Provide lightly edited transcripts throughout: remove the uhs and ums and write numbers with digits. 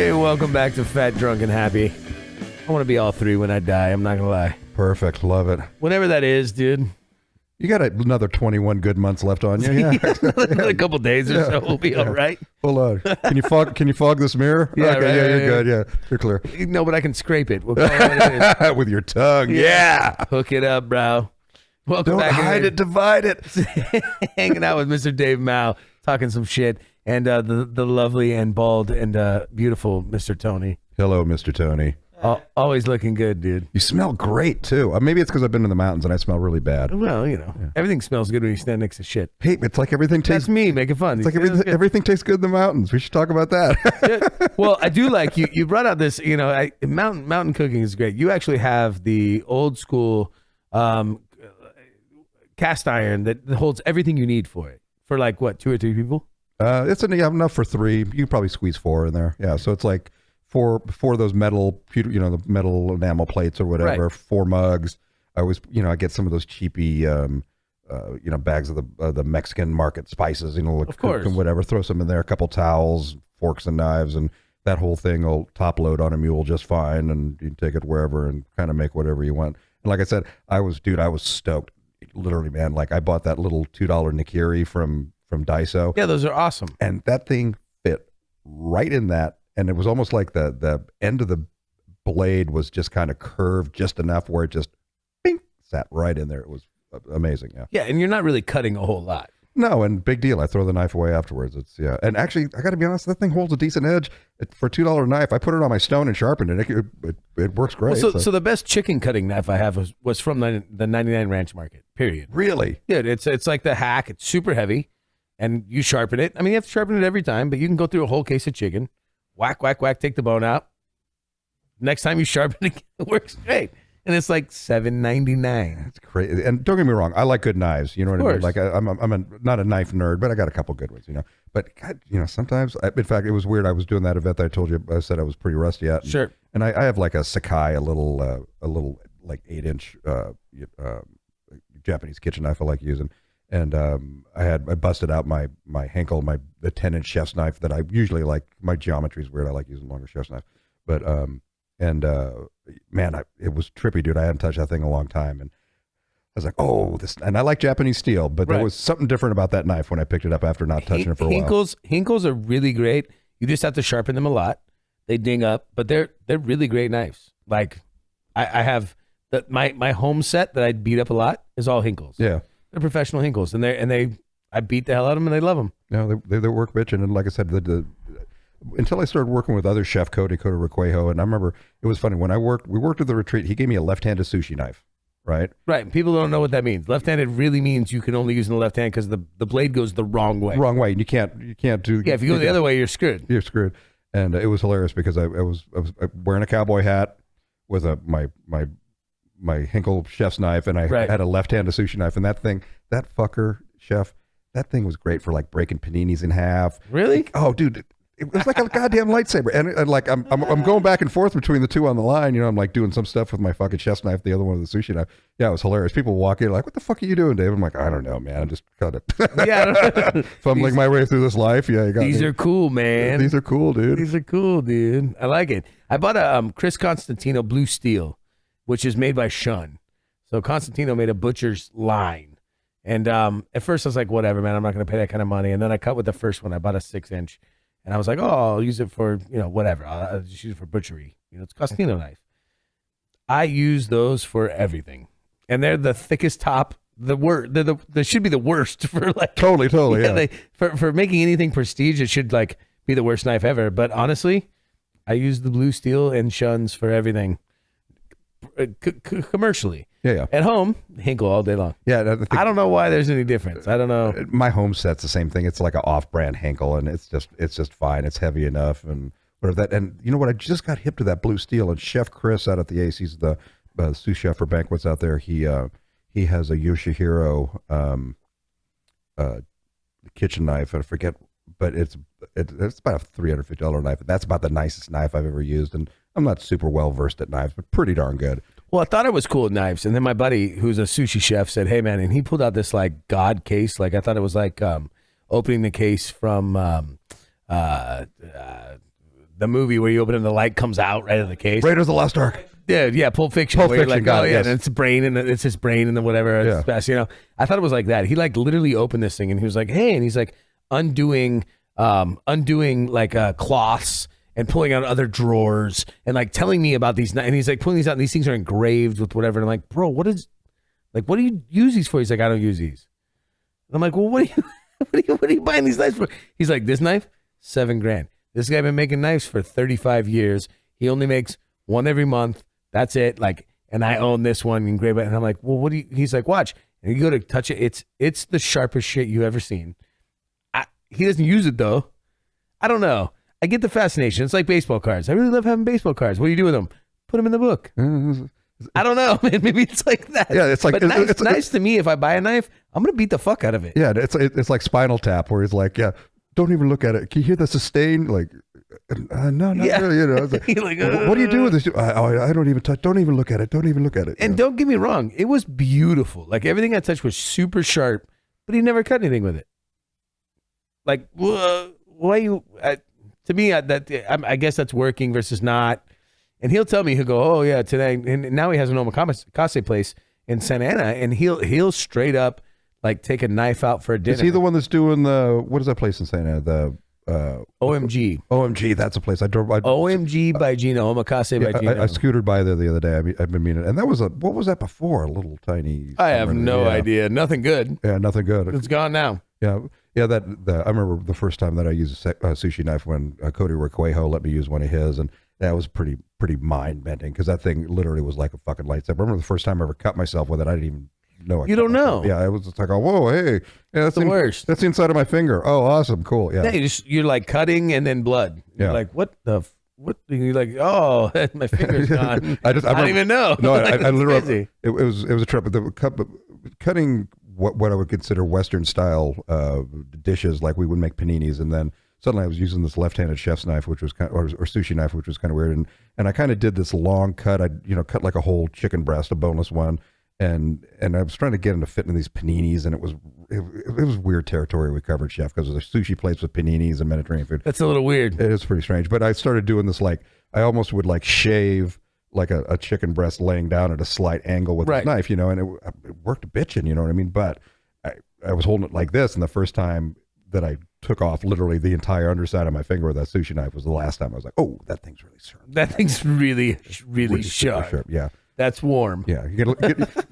Hey, welcome back to Fat, Drunk, and Happy. I want to be all three when I die. I'm not going to lie. Perfect. Love it. Whenever that is, dude. You got another 21 good months left on you. Yeah. Another couple days or so. We'll be all right. Hold on. Can you fog this mirror? Yeah, okay, right, you're right, good. Yeah, you're clear. No, but I can scrape it. We'll call it what it is. With your tongue. Yeah. Hook it up, bro. Welcome Don't back. hide it, divide it. Hanging out with Mr. Dave Mao, talking some shit, and the lovely and bald and beautiful Mr. Tony. Hello, Mr. Tony. Always looking good, dude. You smell great, too. Maybe it's because I've been in the mountains and I smell really bad. Well, everything smells good when you stand next to shit. Hey, it's like everything tastes... That's me making fun. It's like everything tastes good in the mountains. We should talk about that. Well, I do like you brought out this, mountain cooking is great. You actually have the old school cast iron that holds everything you need for it. For like, what, 2 or 3 people? It's enough for 3. You can probably squeeze 4 in there. Yeah, so it's like... four of those metal, the metal enamel plates or whatever. Right. 4 mugs. I always, I get some of those cheapy, bags of the Mexican market spices. Of course. And whatever. Throw some in there. A couple towels, forks and knives, and that whole thing will top load on a mule just fine. And you can take it wherever and kind of make whatever you want. And like I said, I was stoked. Literally, man. Like I bought that little $2 Nikiri from Daiso. Yeah, those are awesome. And that thing fit right in that. And it was almost like the end of the blade was just kind of curved just enough where it just bing, sat right in there. It was amazing. Yeah. Yeah, and you're not really cutting a whole lot. No, and big deal. I throw the knife away afterwards. And actually, I got to be honest, that thing holds a decent edge. For a $2 knife, I put it on my stone and sharpened it. It works great. Well, so the best chicken cutting knife I have was from the 99 Ranch Market, period. Really? Yeah, it's like the hack. It's super heavy, and you sharpen it. I mean, you have to sharpen it every time, but you can go through a whole case of chicken. Whack, whack, whack, take the bone out. Next time you sharpen it, it works great. And it's like $7.99. It's crazy. And don't get me wrong, I like good knives. You know what I mean? Like I'm not a knife nerd, but I got a couple good ones, But God, sometimes, in fact, it was weird. I was doing that event that I told you, I said I was pretty rusty at. Sure. And I have like a Sakai, a little like 8-inch Japanese kitchen knife I like using. And I busted out my Henkel, the 10-inch chef's knife that I usually like. My geometry is weird. I like using longer chef's knife. But man, it was trippy, dude. I hadn't touched that thing in a long time, and I was like, oh, this. And I like Japanese steel, but there was something different about that knife when I picked it up after not touching it for a while. Henkels are really great. You just have to sharpen them a lot. They ding up, but they're really great knives. Like I have my home set that I beat up a lot is all Henkels. Yeah. They're professional Henkels, and I beat the hell out of them, and they love them. No, they work bitchin', and like I said, until I started working with other chef Cody Requejo, and I remember it was funny when we worked at the retreat. He gave me a left-handed sushi knife, right? Right. And people don't know what that means. Left-handed really means you can only use in the left hand because the blade goes the wrong way. Wrong way, and you can't do. Yeah, if you go the other way, you're screwed. You're screwed, and it was hilarious because I was wearing a cowboy hat with my Henkel chef's knife, and I had a left-handed sushi knife, and that fucker, chef, that thing was great for like breaking paninis in half. Really? Oh, dude, it was like a goddamn lightsaber, and like I'm going back and forth between the two on the line. I'm like doing some stuff with my fucking chef's knife, the other one with the sushi knife. Yeah, it was hilarious. People walk in like, "What the fuck are you doing, Dave?" I'm like, "I don't know, man. I'm just kind of fumbling my way through this life." Yeah, you got these me. Are cool, man. These are cool, dude. These are cool, dude. I like it. I bought a Chris Constantino blue steel, which is made by Shun. So Constantino made a butcher's line. And at first I was like, whatever, man, I'm not going to pay that kind of money. And then I cut with the first one. I bought a 6-inch. And I was like, oh, I'll use it for, whatever. I'll just use it for butchery. It's a Constantino knife. I use those for everything. And they're the thickest top. They should be the worst for like. Totally, yeah. For making anything prestige, it should like be the worst knife ever. But honestly, I use the blue steel and Shuns for everything. Commercially. Yeah. At home, Henkel all day long. Yeah. I don't know why there's any difference. I don't know. My home set's the same thing. It's like an off-brand Henkel, and it's just fine. It's heavy enough, and whatever that. And you know what? I just got hip to that blue steel. And Chef Chris out at the Ace, he's the sous chef for banquets out there. He has a Yoshihiro kitchen knife. I forget, but it's about a $350 knife. That's about the nicest knife I've ever used, and I'm not super well versed at knives, but pretty darn good. Well, I thought it was cool at knives, and then my buddy, who's a sushi chef, said, "Hey, man," and he pulled out this like God case. Like I thought it was like opening the case from the the movie where you open and the light comes out right of the case. Raiders of the Lost Ark. Yeah, Pulp Fiction. Pulp where you're Fiction, like, got oh it, yeah, yes. and it's brain and it's his brain and then whatever. It's Yeah. best, I thought it was like that. He like literally opened this thing and he was like, hey, and he's like undoing like cloths and pulling out other drawers and like telling me about these. And he's like pulling these out and these things are engraved with whatever. And I'm like, bro, what do you use these for? He's like, I don't use these. And I'm like, well, what are you buying these knives for? He's like, this knife, $7,000. This guy been making knives for 35 years. He only makes one every month. That's it. Like, and I own this one engraved. And I'm like, well, what do you? He's like, watch. And you go to touch it. It's the sharpest shit you ever seen. He doesn't use it though. I don't know. I get the fascination. It's like baseball cards. I really love having baseball cards. What do you do with them? Put them in the book. I don't know, man. Maybe it's like that. Yeah, it's like but knives to me. If I buy a knife, I'm gonna beat the fuck out of it. Yeah, it's like Spinal Tap, where he's like, yeah, don't even look at it. Can you hear the sustain? Like, no, not really. It's like, Like, what do you do with this? I don't even touch. Don't even look at it. Don't even look at it. And don't get me wrong, it was beautiful. Like everything I touched was super sharp, but he never cut anything with it. Like, why you? To me, I guess that's working versus not. And he'll tell me, he'll go, oh yeah, today. And now he has an omakase place in Santa Ana, and he'll straight up like take a knife out for a dinner. Is he the one that's doing what is that place in Santa Ana? The OMG. OMG, that's a place I drove. OMG by Gino, omakase by Gino. I scootered by there the other day. I've been meaning, and that was what was that before? A little tiny. I have no idea. Nothing good. Yeah, nothing good. It's gone now. Yeah. I remember the first time that I used a sushi knife when Cody Requejo let me use one of his, and that was pretty mind bending because that thing literally was like a fucking lightsaber. I remember the first time I ever cut myself with it, I didn't even know. You don't know? Yeah, it was just like, oh, whoa, hey, yeah, that's the worst. That's the inside of my finger. Oh, awesome, cool. Yeah, you're like cutting and then blood. You're Yeah. like, what? And you're like, oh, my finger's gone. I don't even know. No, Like, I literally. crazy. It was a trip. But cutting what I would consider Western style dishes, like we would make paninis, and then suddenly I was using this left-handed chef's knife, which was or sushi knife, which was kind of weird, and I kind of did this long cut. I cut like a whole chicken breast, a boneless one, and I was trying to get him to fit into these paninis, and it was weird territory we covered, chef, because there's sushi plates with paninis and Mediterranean food. That's a little weird. It is pretty strange, but I started doing this like I almost would like shave like a chicken breast laying down at a slight angle with Right. a knife, and it worked a bitchin', you know what I mean? But I was holding it like this, and the first time that I took off literally the entire underside of my finger with that sushi knife was the last time I was like, oh, that thing's really sharp. That thing's really Super sharp. Yeah. That's warm. Yeah. You're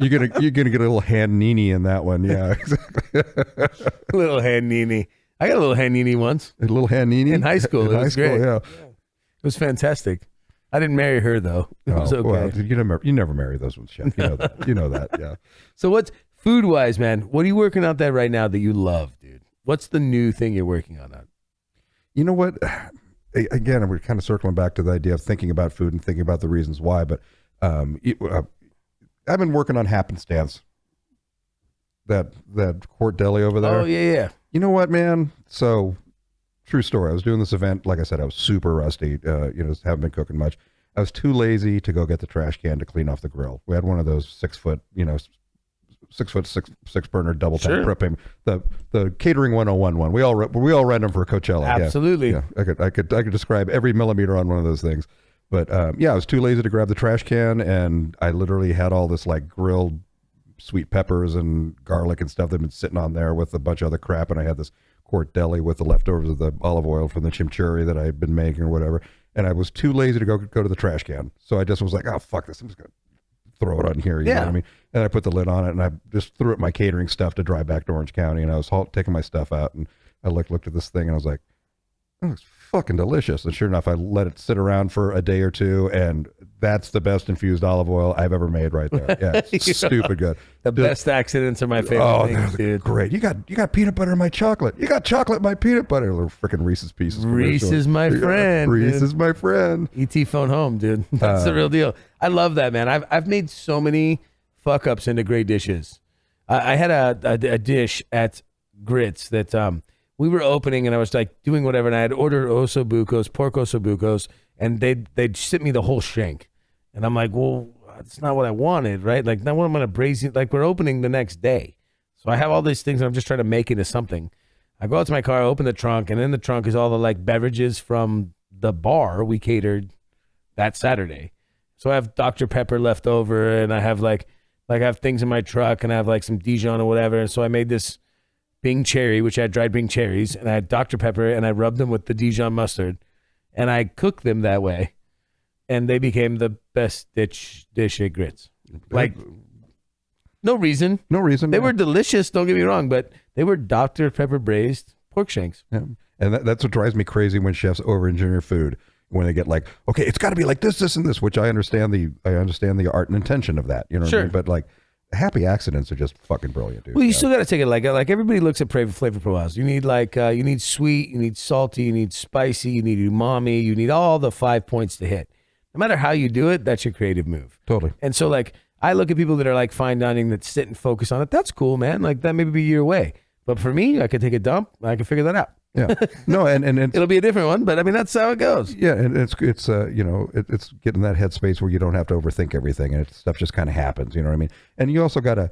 gonna get a little hand nini in that one. Yeah, exactly. Little hand nini. I got a little hand nini once A little hand nini in high school. In It high was school, great. yeah. It was fantastic. I didn't marry her though. It was okay. Well, you never marry those ones, chef. You know that. You know that. Yeah. So what's food wise, man? What are you working out there right now that you love, dude? What's the new thing you're working on? You know what? Again, we're kind of circling back to the idea of thinking about food and thinking about the reasons why. But I've been working on Happenstance, that court deli over there. Oh yeah. You know what, man? So, true story. I was doing this event. Like I said, I was super rusty. Just haven't been cooking much. I was too lazy to go get the trash can to clean off the grill. We had one of those 6 foot, 6 foot six burner double tank Sure. propane. The catering 101 one. We all rent them for Coachella. Yeah. Absolutely. Yeah. I could describe every millimeter on one of those things. But I was too lazy to grab the trash can, and I literally had all this like grilled sweet peppers and garlic and stuff that had been sitting on there with a bunch of other crap, and I had this quart deli with the leftovers of the olive oil from the chimichurri that I had been making or whatever, and I was too lazy to go to the trash can. So I just was like, oh fuck this, I'm just gonna throw it on here. You know what I mean? And I put the lid on it, and I just threw it my catering stuff to drive back to Orange County, and I was taking my stuff out, and I looked at this thing, and I was like, oh, it's fucking delicious. And sure enough, I let it sit around for a day or two, and that's the best infused olive oil I've ever made right there. Yeah, it's stupid good. The best accidents are my favorite things, dude. Great. You got peanut butter in my chocolate. You got chocolate in my peanut butter. Little freaking Reese's Pieces. Reese is my friend. Reese dude. is my friend. ET phone home, dude. That's the real deal. I love that, man. I've made so many fuck ups into great dishes. I had a dish at Grits that we were opening, and I was like doing whatever, and I had ordered ossobucos, pork ossobucos, and they'd sent me the whole shank. And I'm like, well, that's not what I wanted, right? Like, now what am I going to braise it? Like, we're opening the next day. So I have all these things, and I'm just trying to make it into something. I go out to my car, I open the trunk, and in the trunk is all the, like, beverages from the bar we catered that Saturday. So I have Dr. Pepper left over, and I have like I have things in my truck, and I have like some Dijon or whatever. And so I made this Bing cherry, which I had dried Bing cherries, and I had Dr. Pepper, and I rubbed them with the Dijon mustard, and I cooked them that way, and they became the best dish at Grits. Like, no reason. They were delicious, don't get me wrong, but they were Dr. Pepper braised pork shanks. Yeah. And that's what drives me crazy when chefs over-engineer food. When they get like, okay, it's got to be like this, and this, which I understand the art and intention of that, you know what I mean? But like, happy accidents are just fucking brilliant, dude. Well, you still got to take it like everybody looks at flavor profiles. You need you need sweet, you need salty, you need spicy, you need umami, you need all the 5 points to hit. No matter how you do it, that's your creative move. Totally. And so like, I look at people that are like fine dining that sit and focus on it. That's cool, man. Like that may be your way. But for me, I could take a dump. I can figure that out. Yeah. No, and it'll be a different one, but I mean that's how it goes. Yeah, and it's you know, it's getting that headspace where you don't have to overthink everything, and stuff just kind of happens. You know what I mean? And you also got to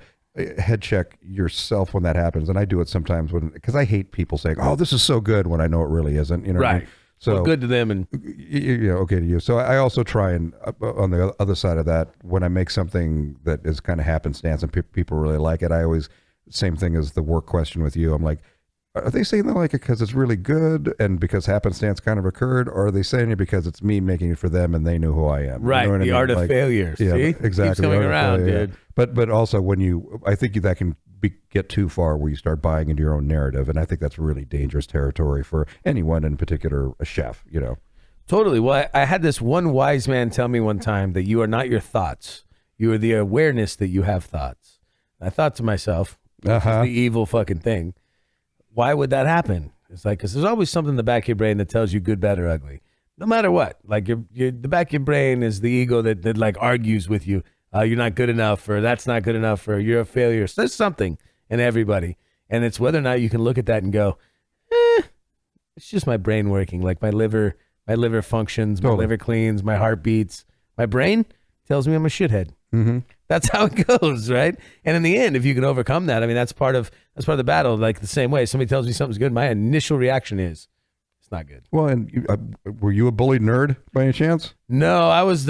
head check yourself when that happens. And I do it sometimes because I hate people saying, "Oh, this is so good," when I know it really isn't. You know, right? What I mean? So well, good to them, and okay to you. So I also try and on the other side of that, when I make something that is kind of happenstance and people really like it, I always same thing as the work question with you. I'm like, are they saying they like it because it's really good and because happenstance kind of occurred, or are they saying it because it's me making it for them and they know who I am? Right, you know the art of failure. Yeah, see? exactly. Keeps coming around, dude. Yeah. But also I think that can get too far where you start buying into your own narrative, and I think that's really dangerous territory for anyone, in particular a chef. You know. Totally. Well, I had this one wise man tell me one time that you are not your thoughts; you are the awareness that you have thoughts. I thought to myself, this is the evil fucking thing. Why would that happen? It's like, because there's always something in the back of your brain that tells you good, bad, or ugly. No matter what. Like, the back of your brain is the ego that like argues with you. You're not good enough, or that's not good enough, or you're a failure. So there's something in everybody. And it's whether or not you can look at that and go, it's just my brain working. Like my liver functions, my liver cleans, my heart beats. My brain tells me I'm a shithead. Mm-hmm. That's how it goes, right? And in the end, if you can overcome that, I mean, that's part of the battle. Like the same way, somebody tells me something's good, my initial reaction is, it's not good. Well, and were you a bullied nerd by any chance? No, I was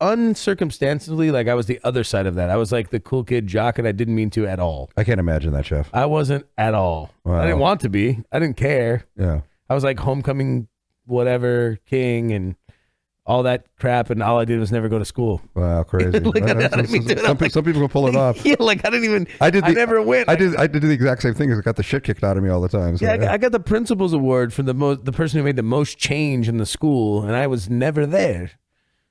uncircumstantially, like I was the other side of that. I was like the cool kid jock, and I didn't mean to at all. I can't imagine that, Chef. I wasn't at all. Wow. I didn't want to be. I didn't care. Yeah. I was like homecoming, whatever, king, and all that crap, and all I did was never go to school. Wow, crazy. Some people can pull it off. Yeah, like I never went. I did the exact same thing. I got the shit kicked out of me all the time. So, yeah, I got the principal's award for the person who made the most change in the school, and I was never there.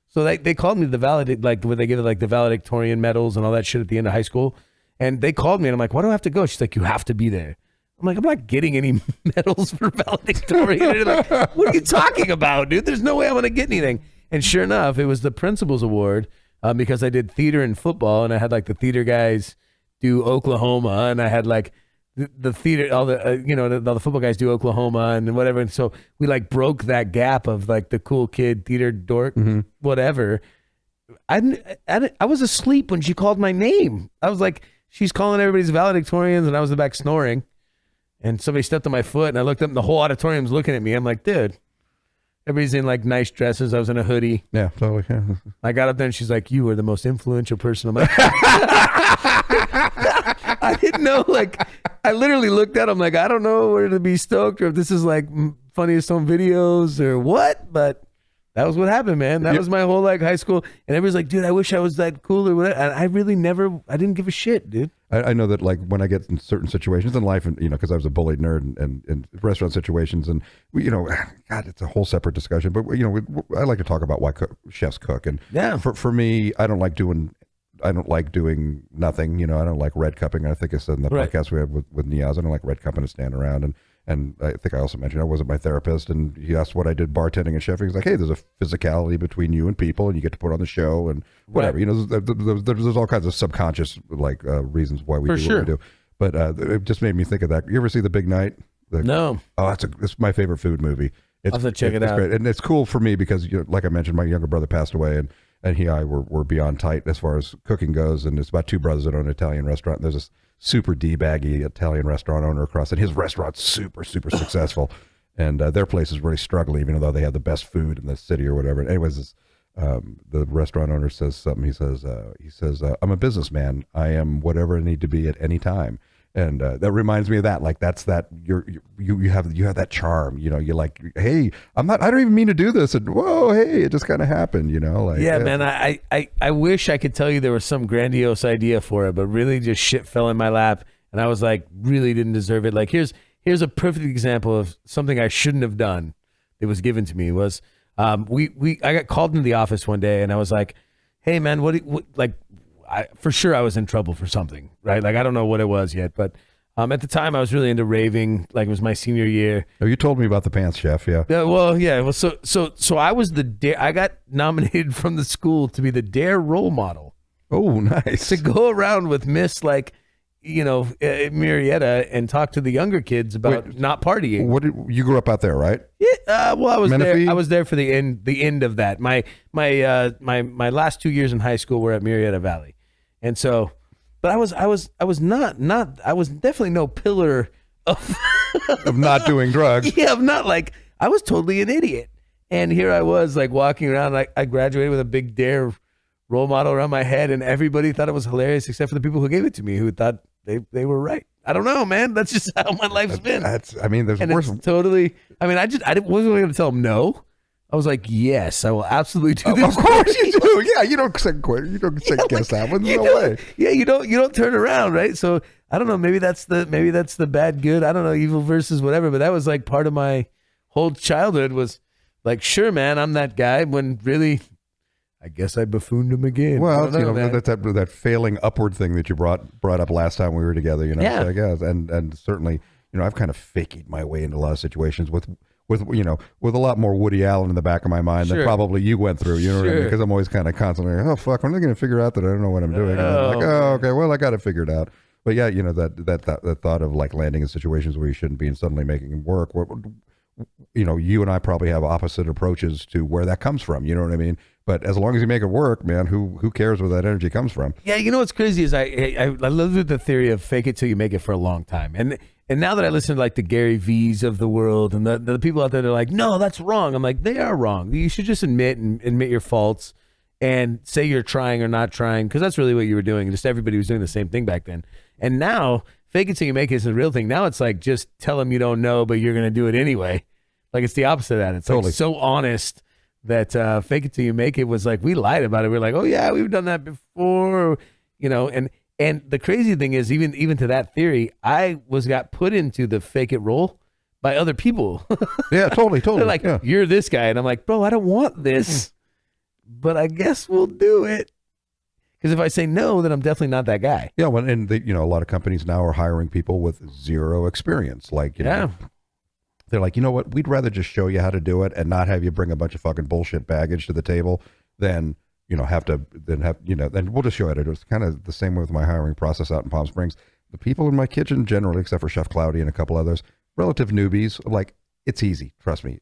So they called me where they give it like the valedictorian medals and all that shit at the end of high school, and they called me, and I'm like, why do I have to go? She's like, you have to be there. I'm like, I'm not getting any medals for valedictorian. Like, what are you talking about, dude? There's no way I'm going to get anything. And sure enough, it was the principal's award because I did theater and football, and I had like the theater guys do Oklahoma, and I had like the theater, all the all the football guys do Oklahoma and whatever. And so we like broke that gap of like the cool kid theater dork, whatever. I was asleep when she called my name. I was like, she's calling everybody's valedictorians, and I was in the back snoring. And somebody stepped on my foot, and I looked up, and the whole auditorium's looking at me. I'm like, dude, everybody's in like nice dresses. I was in a hoodie. Yeah, totally. Yeah. I got up there, and she's like, you are the most influential person. I'm like, I didn't know. Like, I literally looked at him like, I don't know where to be stoked or if this is like funniest home videos or what, but that was what happened, man. That was my whole like high school. And everybody's like, dude, I wish I was that cool or whatever. And I really I didn't give a shit, dude. I know that like when I get in certain situations in life, and because I was a bullied nerd and in restaurant situations, and we, God, it's a whole separate discussion. But I like to talk about why chefs cook, and for me, I don't like doing nothing. I don't like red cupping. I think I said in the podcast we had with Niaz, I don't like red cupping and stand around. And I think I also mentioned I wasn't my therapist, and he asked what I did bartending and chefing. He's like, hey, there's a physicality between you and people, and you get to put on the show and whatever. Right. There's all kinds of subconscious like reasons why we do what we do. But it just made me think of that. You ever see The Big Night? No. Oh, it's my favorite food movie. I'll have to check it out. Great. And it's cool for me because, like I mentioned, my younger brother passed away, and he and I were beyond tight as far as cooking goes. And it's about two brothers that own an Italian restaurant. And there's this super D-baggy Italian restaurant owner across, and his restaurant's super, super successful. and their place is really struggling, even though they have the best food in the city or whatever. Anyways, the restaurant owner says something. He says, I'm a businessman. I am whatever I need to be at any time. And that reminds me of that. Like you have that charm. You know, you're like, hey, I don't even mean to do this. And whoa, hey, it just kind of happened. You know, like yeah, man. I wish I could tell you there was some grandiose idea for it, but really just shit fell in my lap, and I was like, really didn't deserve it. Like here's a perfect example of something I shouldn't have done. It was given to me was I got called into the office one day, and I was like, hey man, for sure I was in trouble for something, right? Like I don't know what it was yet, but at the time I was really into raving. Like it was my senior year. Oh, you told me about the pants, chef. Yeah. Well, so I was I got nominated from the school to be the Dare role model. Oh, nice. To go around with Miss Marietta and talk to the younger kids about not partying. You grew up out there, right? Yeah. Well, I was Menifee? there. I was there for the end of that. My last 2 years in high school were at Marietta Valley. And so, but I was definitely no pillar of of not doing drugs. Yeah, I was totally an idiot. And here I was like walking around. I graduated with a big Dare role model around my head, and everybody thought it was hilarious except for the people who gave it to me, who thought they were right. I don't know, man. That's just how my life's been. There's worse. Totally. I mean, I wasn't going to tell them no. I was like, yes, I will absolutely do this. Of course you do. Yeah, you don't second guess that one. No way. Yeah, you don't turn around, right? So I don't know. Maybe that's the bad good. I don't know, evil versus whatever. But that was like part of my whole childhood was like, sure, man, I'm that guy. When really, I guess I buffooned him again. Well, that's that failing upward thing that you brought up last time we were together. You know, yeah. So I guess, and certainly, I've kind of faked my way into a lot of situations with a lot more Woody Allen in the back of my mind than probably you went through. You know what I mean? Because I'm always kind of constantly, oh fuck, when are they going to figure out that I don't know what I'm doing? And I'm like, oh, okay, well, I got it figured out. But yeah, that thought of like landing in situations where you shouldn't be and suddenly making it work. You and I probably have opposite approaches to where that comes from. You know what I mean? But as long as you make it work, man, who cares where that energy comes from? Yeah, you know what's crazy is I lived with the theory of fake it till you make it for a long time. And now that I listen to like the Gary V's of the world and the people out there, they're like, no, that's wrong. I'm like, they are wrong. You should just admit your faults and say you're trying or not trying, because that's really what you were doing. Just everybody was doing the same thing back then. And now fake it till you make it is a real thing. Now it's like, just tell them you don't know, but you're going to do it anyway. Like it's the opposite of that. It's totally. Like so honest that fake it till you make it was like, we lied about it. We're like, oh yeah, we've done that before, and the crazy thing is even to that theory, I got put into the fake it role by other people. Yeah, totally. They're like, you're this guy. And I'm like, bro, I don't want this, but I guess we'll do it. Because if I say no, then I'm definitely not that guy. Yeah, well, and a lot of companies now are hiring people with zero experience. Like, they're like, you know what? We'd rather just show you how to do it and not have you bring a bunch of fucking bullshit baggage to the table than then we'll just show you how to do it. It's kind of the same way with my hiring process out in Palm Springs. The people in my kitchen generally, except for Chef Cloudy and a couple others, relative newbies, like, it's easy. Trust me.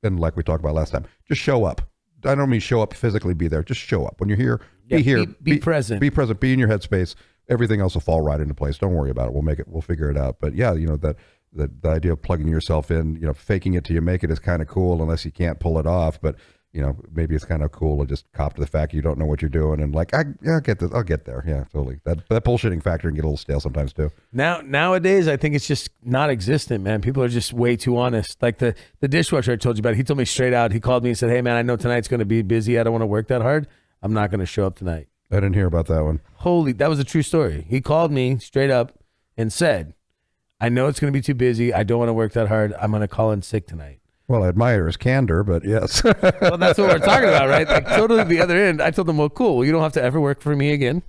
And like we talked about last time, just show up. I don't mean show up physically, be there. Just show up. When you're here, be here. Be present. Be present. Be in your headspace. Everything else will fall right into place. Don't worry about it. We'll figure it out. But yeah, that the idea of plugging yourself in, faking it till you make it is kind of cool unless you can't pull it off. But maybe it's kind of cool to just cop to the fact you don't know what you're doing and like, I'll get this. I'll get there. Yeah, totally. That bullshitting factor can get a little stale sometimes too. Nowadays, I think it's just not existent, man. People are just way too honest. Like the dishwasher I told you about, he told me straight out, he called me and said, hey man, I know tonight's going to be busy. I don't want to work that hard. I'm not going to show up tonight. I didn't hear about that one. That was a true story. He called me straight up and said, I know it's going to be too busy. I don't want to work that hard. I'm going to call in sick tonight. Well, I admire his candor, but yes. Well, that's what we're talking about, right? Like totally the other end. I told him, well, cool. Well, you don't have to ever work for me again.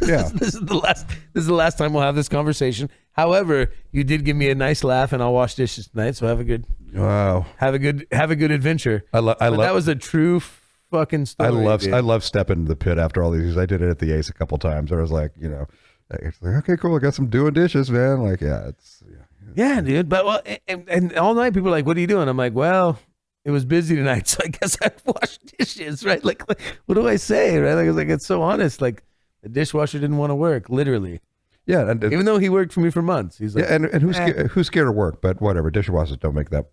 Yeah. This is the last time we'll have this conversation. However, you did give me a nice laugh, and I'll wash dishes tonight. So have a good adventure. That was a true fucking story. I love stepping in the pit after all these years. I did it at the Ace a couple times. I was like, it's like, okay, cool. I got some doing dishes, man. Like, yeah, dude. But well, and all night people are like, "What are you doing?" I'm like, "Well, it was busy tonight, so I guess I'd wash dishes." Right? Like, what do I say? Right? Like, it's so honest. Like, the dishwasher didn't want to work, literally. Yeah, and Even though he worked for me for months, he's like, yeah, and who's scared of work? But whatever, dishwashers don't make that.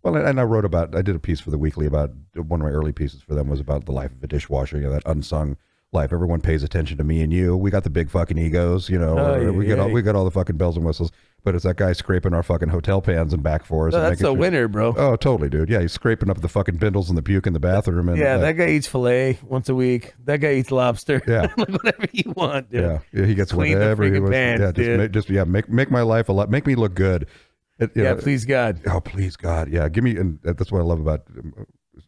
Well, and I did a piece for the Weekly about one of my early pieces for them was about the life of a dishwasher. You know, that unsung life. Everyone pays attention to me and you. We got the big fucking egos, you know. We got all the fucking bells and whistles. But it's that guy scraping our fucking hotel pans and back for us. No, that's a winner, bro. Oh, totally, dude. Yeah, he's scraping up the fucking bindles and the puke in the bathroom. And yeah, that guy eats filet once a week. That guy eats lobster. Yeah, like whatever you want, dude. Yeah, he gets Clean whatever he wants. Pants, make my life a lot. Make me look good. Please God. Oh, please God. Yeah, give me. And that's what I love about.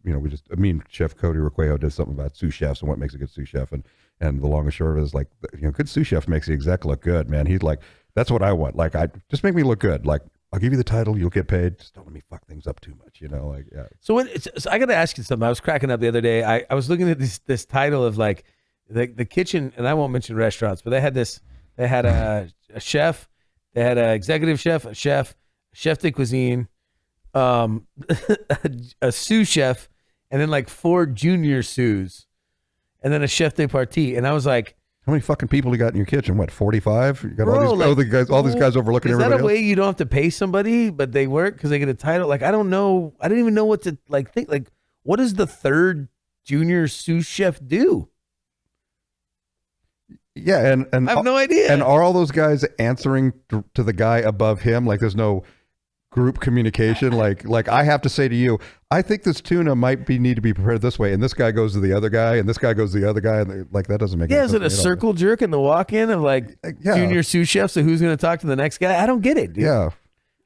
Me and Chef Cody Requejo did something about sous chefs and what makes a good sous chef, and the long and short of it is like, good sous chef makes the exec look good, man. He's like, that's what I want. Like, just make me look good. Like, I'll give you the title, you'll get paid. Just don't let me fuck things up too much, Like, yeah. So I got to ask you something. I was cracking up the other day. I was looking at this title of like the kitchen, and I won't mention restaurants, but they had this. They had a chef, they had an executive chef, a chef de cuisine, a sous chef, and then like 4 junior sous, and then a chef de partie. And I was like, how many fucking people you got in your kitchen? What, 45? You got bro, all these guys overlooking everybody else? Is that a way you don't have to pay somebody, but they work because they get a title? Like, I don't know. I didn't even know what to think. Like, what does the 3rd junior sous chef do? Yeah, and I have no idea. And are all those guys answering to the guy above him? Like, there's no group communication. Like I have to say to you, I think this tuna might need to be prepared this way, and this guy goes to the other guy, and this guy goes to the other guy, and like that doesn't make any sense. Is it a circle jerk in the walk-in of like junior sous chef? So who's going to talk to the next guy? I don't get it, dude. Yeah,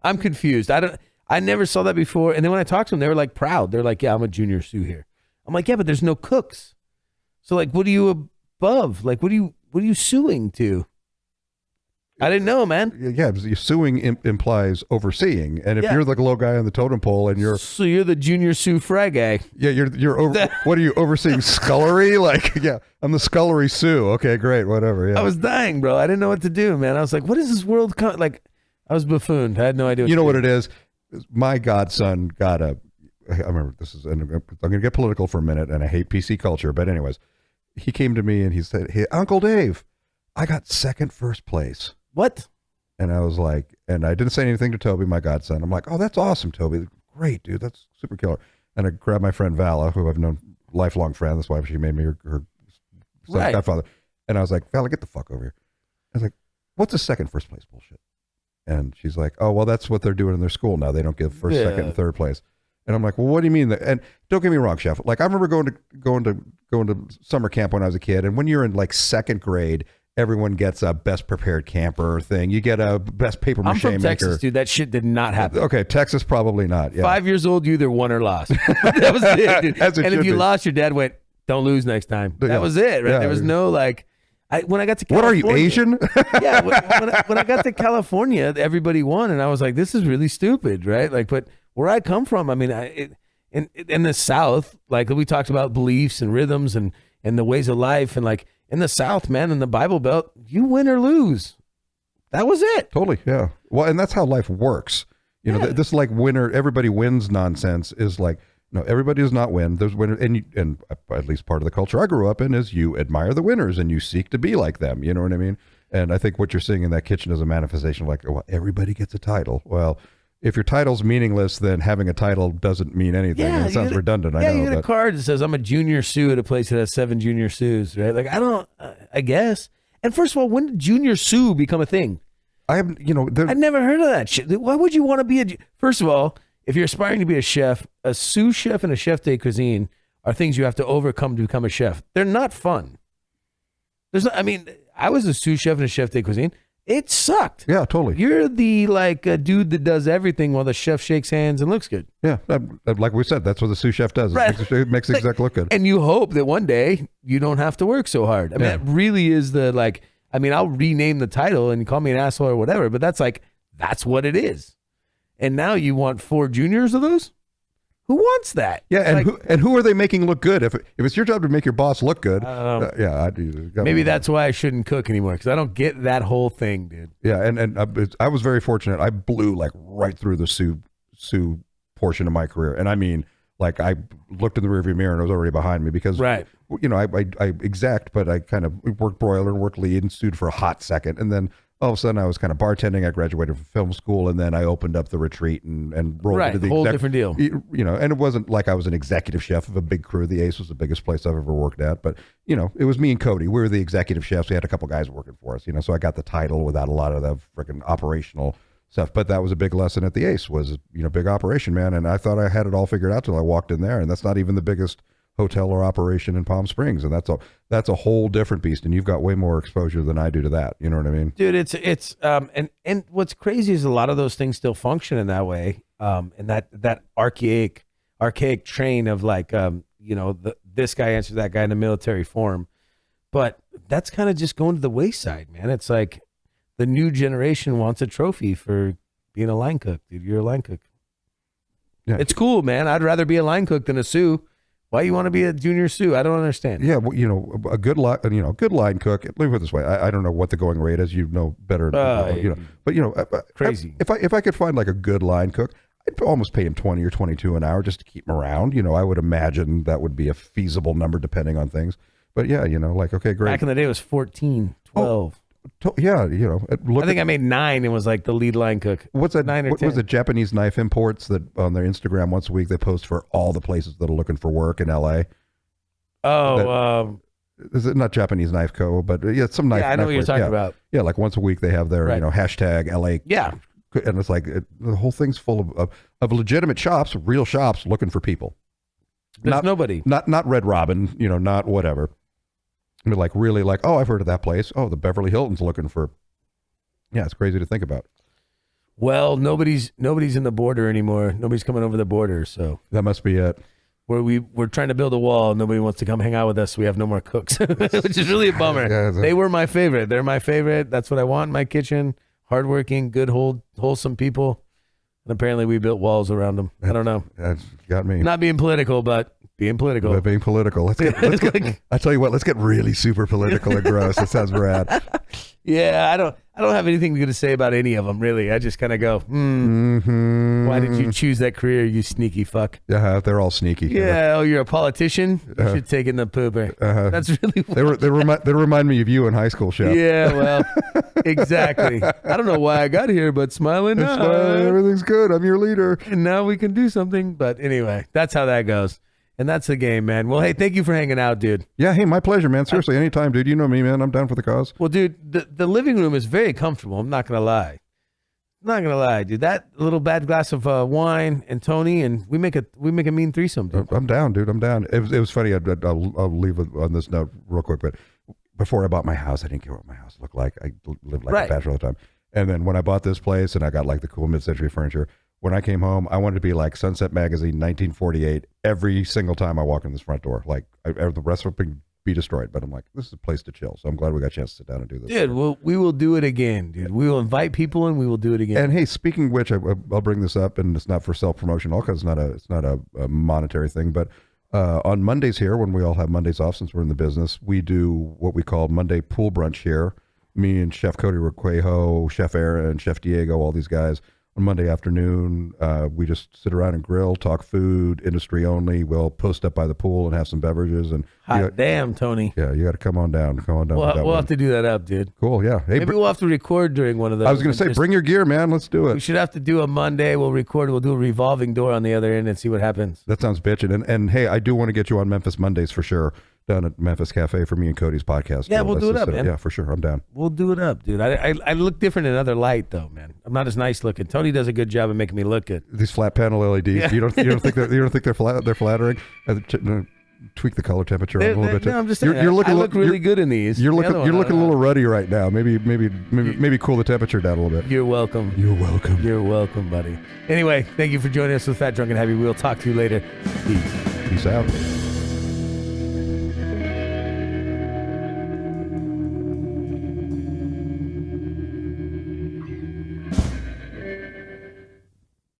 I'm confused. I never saw that before. And then when I talked to them, they were like proud. They're like, yeah, I'm a junior sous here. I'm like, yeah, but there's no cooks. So like, what are you above? Like, what are you suing to? I didn't know, man. Yeah, suing implies overseeing, and if you're the low guy on the totem pole, and you're the junior sous fry guy. Yeah, you're over. What are you overseeing? Scullery? Like, yeah, I'm the scullery sous. Okay, great, whatever. Yeah, I was dying, bro. I didn't know what to do, man. I was like, what is this world? Like, I was buffooned. I had no idea. You know what it is? My godson got a. I remember this is. I'm going to get political for a minute, and I hate PC culture, but anyways, he came to me and he said, "Hey, Uncle Dave, I got first place." What? And I was like, and I didn't say anything to Toby, my godson. I'm like, oh, that's awesome, Toby. Great, dude. That's super killer. And I grabbed my friend Vala, who I've known, lifelong friend. That's why she made me her godfather. And I was like, Vala, get the fuck over here. I was like, what's a first place bullshit? And she's like, oh, well, that's what they're doing in their school now. They don't give first, second, and third place. And I'm like, well, what do you mean? And don't get me wrong, Chef. Like, I remember going to summer camp when I was a kid. And when you're in like 2nd grade, everyone gets a best prepared camper thing. You get a best paper mache maker. I'm from Texas, dude. That shit did not happen. Okay, Texas probably not. Yeah. 5 years old, you either won or lost. That was it, dude. And if you lost, your dad went, "Don't lose next time." That was it, right? There was no like. When I got to California, what are you, Asian? Yeah. When I got to California, everybody won, and I was like, "This is really stupid," right? Like, but where I come from, I mean, in the South, like we talked about beliefs and rhythms and the ways of life, and like. In the South, man, in the Bible Belt, you win or lose. That was it. Totally, yeah. Well, and that's how life works. You know, this like winner, everybody wins nonsense is like, no, everybody does not win. There's winners, and at least part of the culture I grew up in is you admire the winners and you seek to be like them. You know what I mean? And I think what you're seeing in that kitchen is a manifestation of like, well, everybody gets a title. Well, if your title's meaningless, then having a title doesn't mean anything. Yeah, and it sounds redundant. I know. You get a card that says, I'm a junior sous at a place that has 7 junior sous, right? Like, I guess. And first of all, when did junior sous become a thing? I've never heard of that shit. Why would you want to be first of all, if you're aspiring to be a chef, a sous chef and a chef de cuisine are things you have to overcome to become a chef. They're not fun. I was a sous chef and a chef de cuisine. It sucked. Yeah, totally. You're the dude that does everything while the chef shakes hands and looks good. Yeah, like we said, that's what the sous chef does. Right. It makes the exec look good. And you hope that one day you don't have to work so hard. I mean, that really is I'll rename the title and call me an asshole or whatever, but that's what it is. And now you want 4 juniors of those? Who wants that? Yeah, and who are they making look good? If it's your job to make your boss look good, maybe that's why I shouldn't cook anymore, because I don't get that whole thing, dude. Yeah, and I was very fortunate. I blew like right through the sous portion of my career, and I mean, like I looked in the rearview mirror and it was already behind me because right. You know, I exact, but I kind of worked broiler and worked lead and stewed for a hot second, and then all of a sudden I was kind of bartending. I graduated from film school, and then I opened up the retreat and rolled into the whole different deal. You know, and it wasn't like I was an executive chef of a big crew. The Ace was the biggest place I've ever worked at, but you know, it was me and Cody. We were the executive chefs. We had a couple guys working for us, you know, so I got the title without a lot of the freaking operational stuff. But that was a big lesson at the Ace, was, you know, big operation, man. And I thought I had it all figured out till I walked in there, and that's not even the biggest hotel or operation in Palm Springs, and that's a whole different beast, and you've got way more exposure than I do to that. You know what I mean, dude? It's and what's crazy is a lot of those things still function in that way, and that archaic train of like, you know, this guy answers that guy in the military form, but that's kind of just going to the wayside, man. It's like the new generation wants a trophy for being a line cook, dude. You're a line cook. Yeah, it's cool, man. I'd rather be a line cook than a sous. Why you want to be a junior sous? I don't understand. Yeah, well, you know, a good line cook. Let me put it this way: I don't know what the going rate is. You know better, you know. But you know, crazy. If I could find like a good line cook, I'd almost pay him 20 or 22 an hour just to keep him around. You know, I would imagine that would be a feasible number depending on things. But yeah, you know, like, okay, great. Back in the day, it was 14, 12. Yeah, you know. I think I made 9 and was like the lead line cook. What's that? 9 or 10? What was it? Japanese Knife Imports that on their Instagram once a week they post for all the places that are looking for work in LA. Oh, is it not Japanese Knife Co? But yeah, some knife. Yeah, I know what you're talking about. Yeah, like once a week they have their, you know, hashtag LA. Yeah, and it's like the whole thing's full of legitimate shops, real shops looking for people. There's nobody. Not Red Robin, you know, not whatever. But like really, like, oh, I've heard of that place. Oh, the Beverly Hilton's looking for. Yeah, it's crazy to think about. Well, nobody's in the border anymore. Nobody's coming over the border, so that must be it. We're trying to build a wall. Nobody wants to come hang out with us. So we have no more cooks, which is really a bummer. Yeah, they were my favorite. They're my favorite. That's what I want in my kitchen. Hardworking, good, wholesome people. And apparently we built walls around them. I don't know. That's got me. Not being political, but being political. But being political. Let's get. I tell you what. Let's get really super political and gross. That sounds rad. Yeah, I don't have anything good to say about any of them, really. I just kind of go, why did you choose that career, you sneaky fuck? Yeah, they're all sneaky. Yeah, oh, you're a politician? You should take in the pooper. That's really what they remind me of you in high school, Chef. Yeah, well, exactly. I don't know why I got here, but smiling. Everything's good. I'm your leader. And now we can do something. But anyway, that's how that goes. And that's the game, man. Well, hey, thank you for hanging out, dude. Yeah, hey, my pleasure, man. Seriously, anytime, dude. You know me, man. I'm down for the cause. Well, dude, the living room is very comfortable. I'm not going to lie. Dude. That little bad glass of wine and Tony, and we make a mean threesome, dude. I'm down, dude. I'm down. It was funny. I'll leave it on this note real quick, but before I bought my house, I didn't care what my house looked like. I lived like a bachelor all the time. And then when I bought this place and I got like the cool mid-century furniture, when I came home, I wanted to be like Sunset Magazine, 1948, every single time I walk in this front door. Like, the rest would be destroyed. But I'm like, this is a place to chill. So I'm glad we got a chance to sit down and do this. Dude, we will do it again, dude. We will invite people and we will do it again. And hey, speaking of which, I'll bring this up, and it's not for self-promotion, all because it's not a monetary thing. But on Mondays here, when we all have Mondays off since we're in the business, we do what we call Monday Pool Brunch here. Me and Chef Cody Requejo, Chef Aaron, Chef Diego, all these guys. On Monday afternoon, we just sit around and grill, talk food, industry only. We'll post up by the pool and have some beverages. And damn, Tony. Yeah, you got to come on down. We'll have to do that up, dude. Cool, yeah. Hey, maybe we'll have to record during one of those. I was going to say, bring your gear, man. Let's do it. We should have to do a Monday. We'll record. We'll do a revolving door on the other end and see what happens. That sounds bitchin'. And hey, I do want to get you on Memphis Mondays for sure. Down at Memphis Cafe for me and Cody's podcast. Yeah, we'll do it up, man. Yeah, for sure. I'm down. We'll do it up, dude. I look different in another light, though, man. I'm not as nice looking. Tony does a good job of making me look good. These flat panel LEDs. Yeah. You don't think they're flattering? Tweak the color temperature a little bit. No, I'm just saying. I look really good in these. You're looking a little ruddy right now. Maybe cool the temperature down a little bit. You're welcome. You're welcome. You're welcome, buddy. Anyway, thank you for joining us with Fat Drunk and Happy. We'll talk to you later. Peace. Peace out.